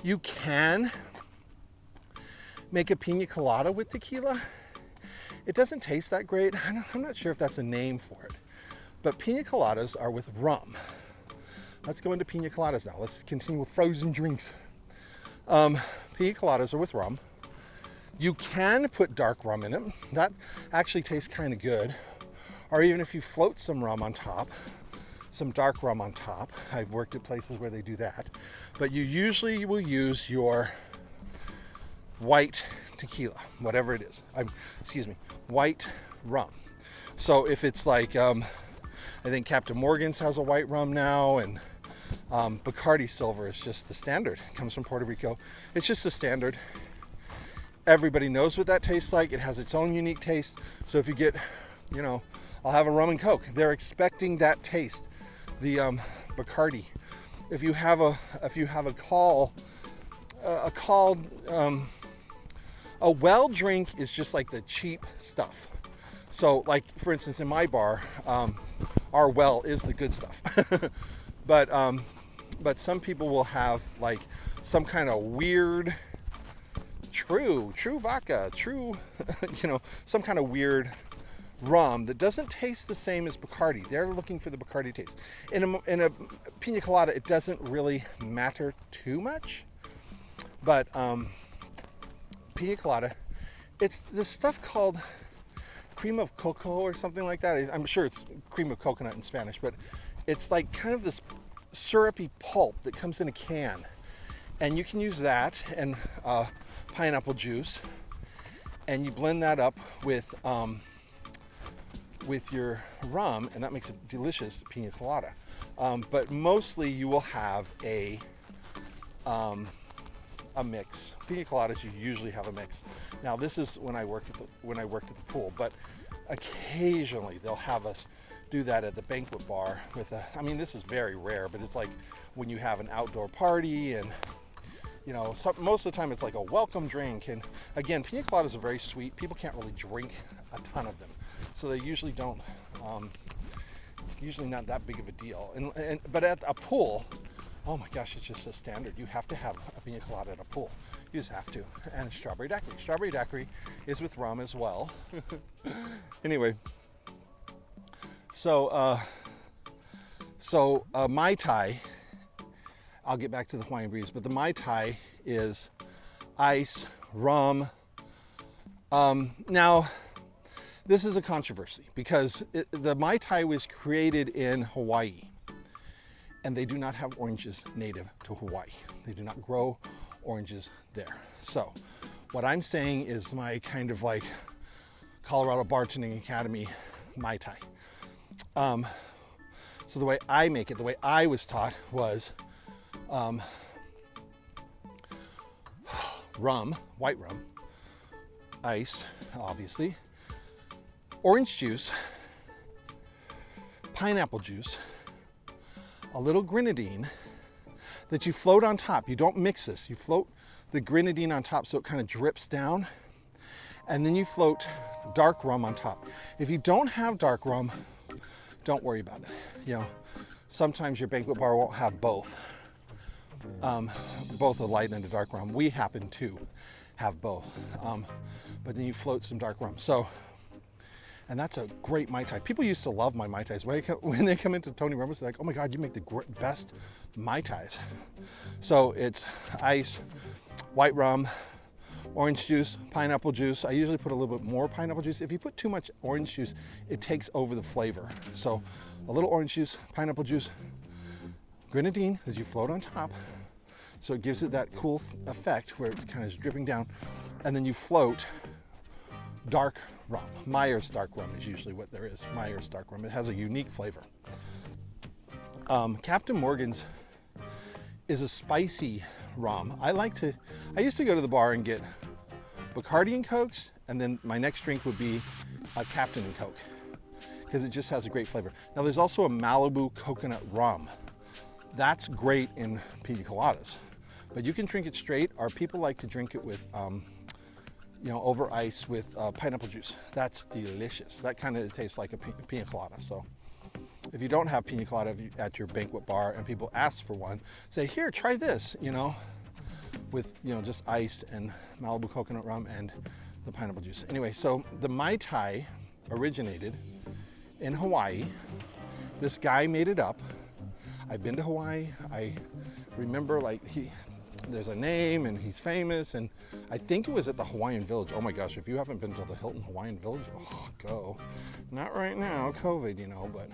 You can make a pina colada with tequila. It doesn't taste that great. I'm not sure if that's a name for it. But pina coladas are with rum. Let's go into pina coladas now. Let's continue with frozen drinks. Pina coladas are with rum. You can put dark rum in it. That actually tastes kind of good. Or even if you float some rum on top, some dark rum on top. I've worked at places where they do that. But you usually will use your white tequila, whatever it is. White rum. So if it's like, I think Captain Morgan's has a white rum now, and Bacardi Silver is just the standard. It comes from Puerto Rico. It's just the standard. Everybody knows what that tastes like. It has its own unique taste. So if you get, I'll have a rum and Coke. They're expecting that taste. The Bacardi. If you have a well drink is just like the cheap stuff. So like, for instance, in my bar, our well is the good stuff. But some people will have like some kind of weird true vodka, some kind of weird rum that doesn't taste the same as Bacardi. They're looking for the Bacardi taste. In a pina colada, it doesn't really matter too much. But pina colada, it's this stuff called cream of cocoa or something like that. I'm sure it's cream of coconut in Spanish, but it's like kind of this syrupy pulp that comes in a can. And you can use that and pineapple juice, and you blend that up with your rum, and that makes a delicious pina colada. But mostly you will have a mix. Pina coladas, you usually have a mix. Now this is when I worked at the pool, but occasionally they'll have us do that at the banquet bar with this is very rare, but it's like when you have an outdoor party, and most of the time it's like a welcome drink. And again, pina coladas are very sweet. People can't really drink a ton of them, so they usually don't. It's usually not that big of a deal. But at a pool, oh my gosh, it's just a standard. You have to have a pina colada at a pool. You just have to. And strawberry daiquiri. Strawberry daiquiri is with rum as well. Anyway, so Mai Tai, I'll get back to the Hawaiian breeze, but the Mai Tai is ice, rum. Now, this is a controversy because the Mai Tai was created in Hawaii, and they do not have oranges native to Hawaii. They do not grow oranges there. So what I'm saying is my kind of like Colorado Bartending Academy Mai Tai. So the way I make it, the way I was taught was rum, white rum, ice, obviously, orange juice, pineapple juice, a little grenadine that you float on top. You don't mix this. You float the grenadine on top so it kind of drips down, and then you float dark rum on top. If you don't have dark rum, don't worry about it. Sometimes your banquet bar won't have both. Both a light and a dark rum. We happen to have both. But then you float some dark rum. And that's a great Mai Tai. People used to love my Mai Tais. When they come into Tony Roma's, they're like, oh my God, you make the best Mai Tais. So it's ice, white rum, orange juice, pineapple juice. I usually put a little bit more pineapple juice. If you put too much orange juice, it takes over the flavor. So a little orange juice, pineapple juice, grenadine that you float on top. So it gives it that cool effect where it kind of is dripping down. And then you float dark rum. Meyer's dark rum is usually what there is. Meyer's dark rum. It has a unique flavor. Captain Morgan's is a spicy rum. I used to go to the bar and get Bacardi and Cokes, and then my next drink would be a Captain and Coke, because it just has a great flavor. Now there's also a Malibu coconut rum. That's great in pina coladas, but you can drink it straight, or people like to drink it with over ice with pineapple juice. That's delicious. That kind of tastes like a pina colada. So if you don't have pina colada at your banquet bar and people ask for one, say, here, try this, with, just ice and Malibu coconut rum and the pineapple juice. Anyway, so the Mai Tai originated in Hawaii. This guy made it up. I've been to Hawaii. I remember there's a name and he's famous, and I think it was at the Hawaiian Village. Oh my gosh, if you haven't been to the Hilton Hawaiian Village, go. Not right now, COVID, but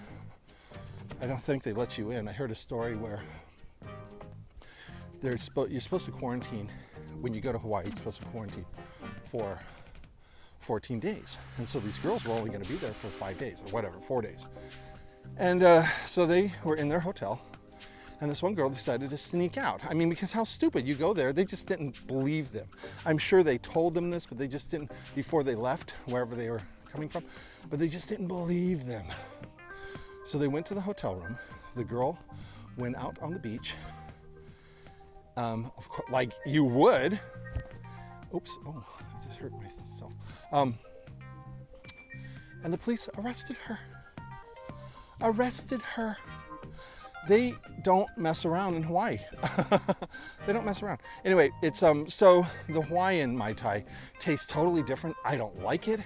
I don't think they let you in. I heard a story where you're supposed to quarantine. When you go to Hawaii, you're supposed to quarantine for 14 days. And so these girls were only going to be there for 5 days or whatever, 4 days. And so they were in their hotel, and this one girl decided to sneak out. I mean, because how stupid, you go there, they just didn't believe them. I'm sure they told them this, but they just didn't, before they left, wherever they were coming from, but they just didn't believe them. So they went to the hotel room. The girl went out on the beach, of course, like you would. Oops, I just hurt myself. And the police arrested her. They don't mess around in Hawaii. They don't mess around. Anyway, it's so the Hawaiian Mai Tai tastes totally different. I don't like it.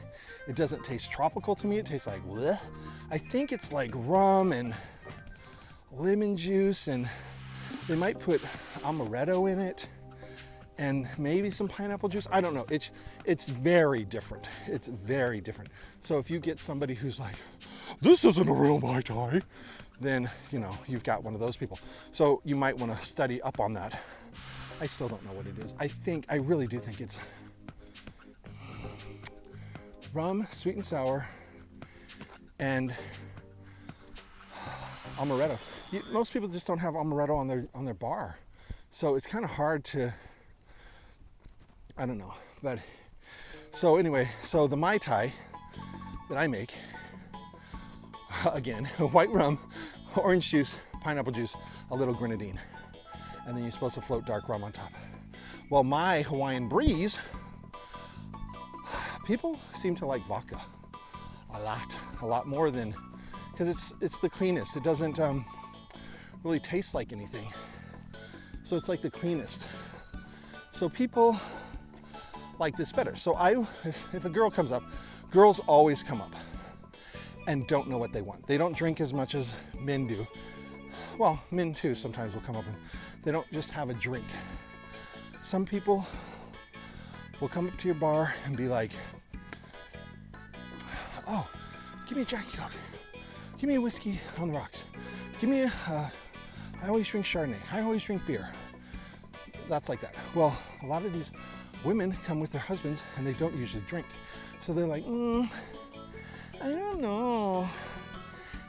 It doesn't taste tropical to me. It tastes like bleh. I think it's like rum and lemon juice, and they might put amaretto in it and maybe some pineapple juice. I don't know. It's very different. It's very different. So if you get somebody who's like, this isn't a real Mai Tai, then, you've got one of those people. So you might want to study up on that. I still don't know what it is. I really do think it's rum, sweet and sour, and amaretto. Most people just don't have amaretto on their bar. So it's kind of hard to, I don't know. But so anyway, so the Mai Tai that I make, again, white rum, orange juice, pineapple juice, a little grenadine, and then you're supposed to float dark rum on top. Well, my Hawaiian Breeze, people seem to like vodka a lot more than, because it's the cleanest. It doesn't really taste like anything, so it's like the cleanest. So people like this better. So if a girl comes up, girls always come up and don't know what they want. They don't drink as much as men do. Well, men too sometimes will come up and they don't just have a drink. Some people will come up to your bar and be like, oh, give me a Jack Coke. Give me a whiskey on the rocks. Give me I always drink Chardonnay. I always drink beer. That's like that. Well, a lot of these women come with their husbands and they don't usually drink. So they're like, I don't know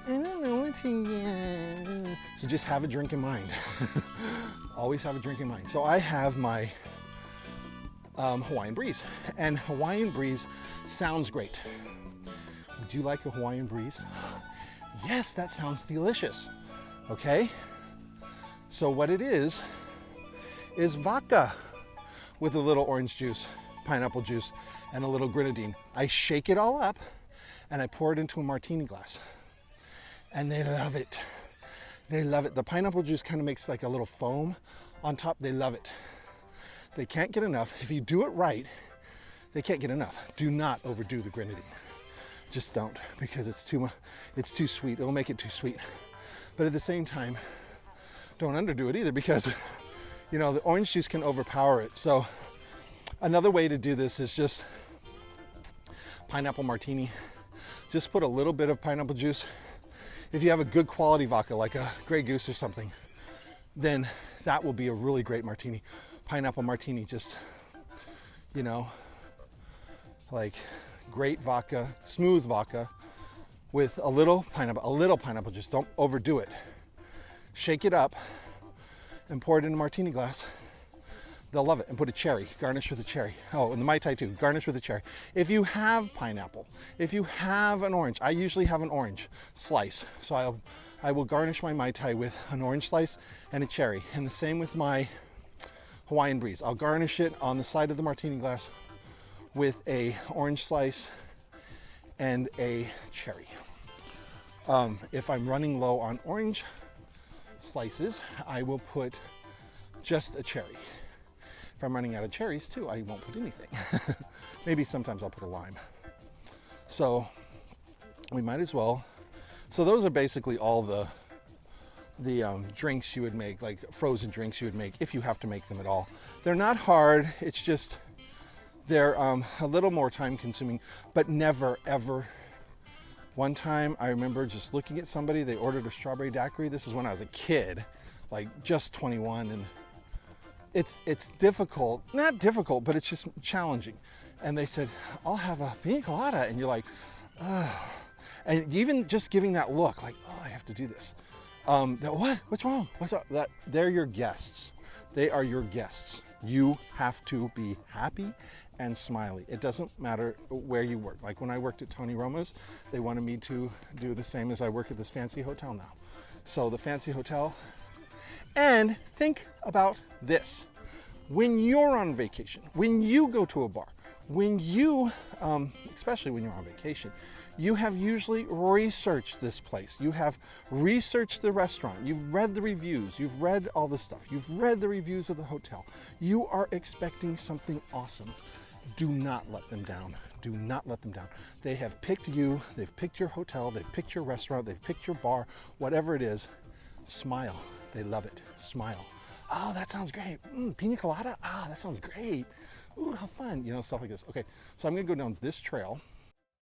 what to get. So just have a drink in mind. Always have a drink in mind. So I have my Hawaiian Breeze, and Hawaiian Breeze sounds great. Would you like a Hawaiian Breeze? Yes, that sounds delicious. Okay. So what it is vodka with a little orange juice, pineapple juice, and a little grenadine. I shake it all up and I pour it into a martini glass. And they love it. They love it. The pineapple juice kind of makes like a little foam on top. They love it. They can't get enough. If you do it right, they can't get enough. Do not overdo the grenadine. Just don't, because it's too sweet. It'll make it too sweet. But at the same time, don't underdo it either, because the orange juice can overpower it. So another way to do this is just pineapple martini. Just put a little bit of pineapple juice. If you have a good quality vodka, like a Grey Goose or something, then that will be a really great martini. Pineapple martini, just, like great vodka, smooth vodka with a little pineapple juice. Don't overdo it. Shake it up and pour it in a martini glass. They'll love it. And put a cherry, garnish with a cherry. Oh, and the Mai Tai too, garnish with a cherry. If you have pineapple, if you have an orange, I usually have an orange slice. So I will garnish my Mai Tai with an orange slice and a cherry. And the same with my Hawaiian Breeze. I'll garnish it on the side of the martini glass with a orange slice and a cherry. If I'm running low on orange slices, I will put just a cherry. If I'm running out of cherries too, I won't put anything. Maybe sometimes I'll put a lime. So we might as well. So those are basically all the drinks you would make, like frozen drinks you would make if you have to make them at all. They're not hard. It's just they're a little more time consuming, but never ever. One time I remember just looking at somebody, they ordered a strawberry daiquiri. This is when I was a kid, like just 21, and it's difficult, not difficult, but it's just challenging. And they said, I'll have a pina colada, and you're like, ugh. And even just giving that look, like, oh, I have to do this. What? What's wrong? What's wrong? They're your guests. They are your guests. You have to be happy and smiley. It doesn't matter where you work. Like when I worked at Tony Roma's, they wanted me to do the same as I work at this fancy hotel now. So the fancy hotel. And think about this. When you're on vacation, when you go to a bar, when you, especially when you're on vacation, you have usually researched this place. You have researched the restaurant. You've read the reviews. You've read all the stuff. You've read the reviews of the hotel. You are expecting something awesome. Do not let them down. Do not let them down. They have picked you. They've picked your hotel. They've picked your restaurant. They've picked your bar. Whatever it is, smile. They love it. Smile. Oh, that sounds great. Pina colada? Ah, that sounds great. Ooh, how fun. You know, stuff like this. Okay, so I'm going to go down this trail.